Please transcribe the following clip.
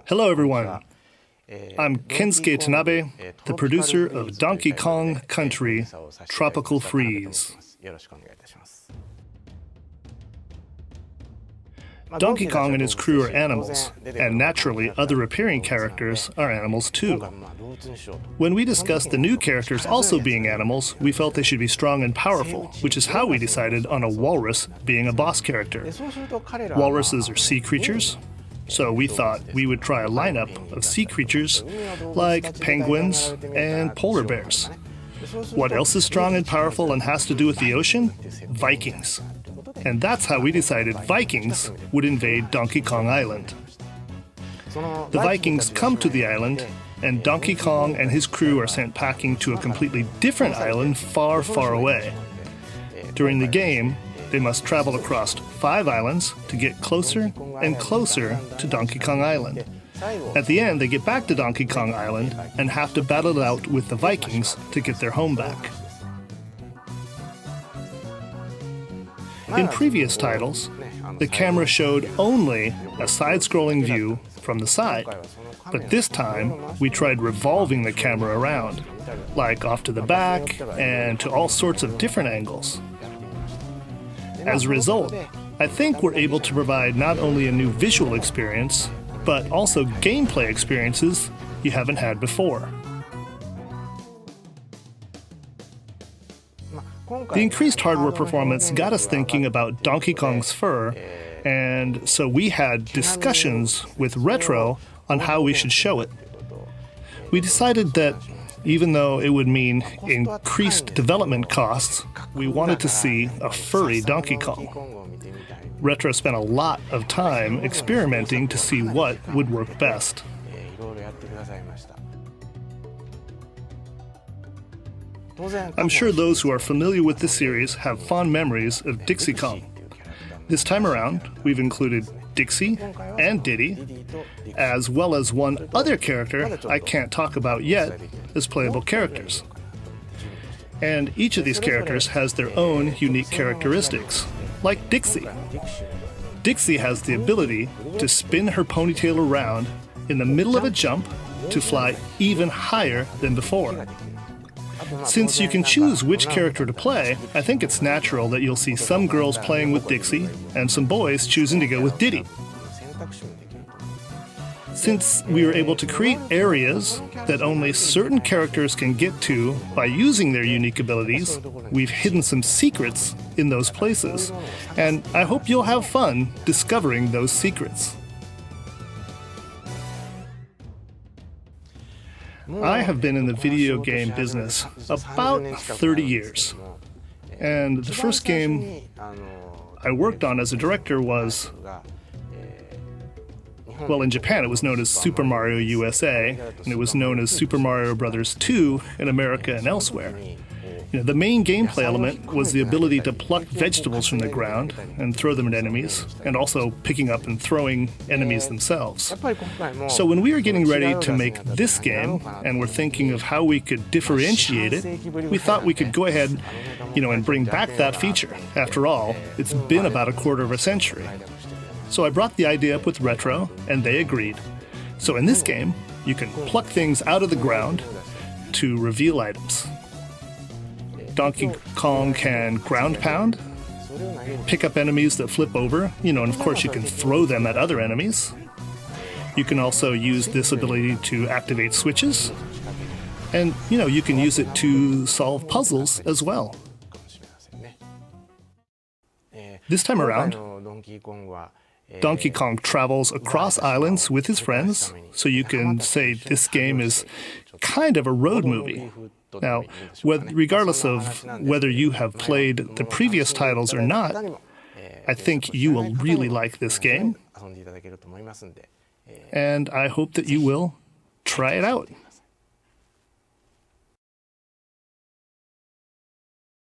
Hello, everyone. I'm Kensuke Tanabe, the producer of Donkey Kong Country Tropical Freeze. Donkey Kong and his crew are animals, and naturally other appearing characters are animals too. When we discussed the new characters also being animals, we felt they should be strong and powerful, which is how we decided on a walrus being a boss character. Walruses are sea creatures, so we thought we would try a lineup of sea creatures like penguins and polar bears. What else is strong and powerful and has to do with the ocean? Vikings. And that's how we decided Vikings would invade Donkey Kong Island. The Vikings come to the island, and Donkey Kong and his crew are sent packing to a completely different island far, far away. During the game, they must travel across 5 islands to get closer and closer to Donkey Kong Island. At the end, they get back to Donkey Kong Island and have to battle it out with the Vikings to get their home back. In previous titles, the camera showed only a side-scrolling view from the side, but this time we tried revolving the camera around, like off to the back and to all sorts of different angles. As a result, I think we're able to provide not only a new visual experience, but also gameplay experiences you haven't had before. The increased hardware performance got us thinking about Donkey Kong's fur, and so we had discussions with Retro on how we should show it. We decided that even though it would mean increased development costs, we wanted to see a furry Donkey Kong. Retro spent a lot of time experimenting to see what would work best. I'm sure those who are familiar with the series have fond memories of Dixie Kong. This time around, we've included Dixie and Diddy, as well as one other character I can't talk about yet, as playable characters. And each of these characters has their own unique characteristics, like Dixie. Dixie has the ability to spin her ponytail around in the middle of a jump to fly even higher than before. Since you can choose which character to play, I think it's natural that you'll see some girls playing with Dixie and some boys choosing to go with Diddy. Since we were able to create areas that only certain characters can get to by using their unique abilities, we've hidden some secrets in those places, and I hope you'll have fun discovering those secrets. I have been in the video game business about 30 years, and the first game I worked on as a director was, well, in Japan it was known as Super Mario USA, and it was known as Super Mario Bros. 2 in America and elsewhere. The main gameplay element was the ability to pluck vegetables from the ground and throw them at enemies, and also picking up and throwing enemies themselves. So when we were getting ready to make this game, and we're thinking of how we could differentiate it, we thought we could go ahead, and bring back that feature. After all, it's been about a quarter of a century. So I brought the idea up with Retro, and they agreed. So in this game, you can pluck things out of the ground to reveal items. Donkey Kong can ground pound, pick up enemies that flip over, and of course you can throw them at other enemies. You can also use this ability to activate switches, and you can use it to solve puzzles as well. This time around, Donkey Kong travels across islands with his friends, so you can say this game is kind of a road movie. Now, regardless of whether you have played the previous titles or not, I think you will really like this game, and I hope that you will try it out.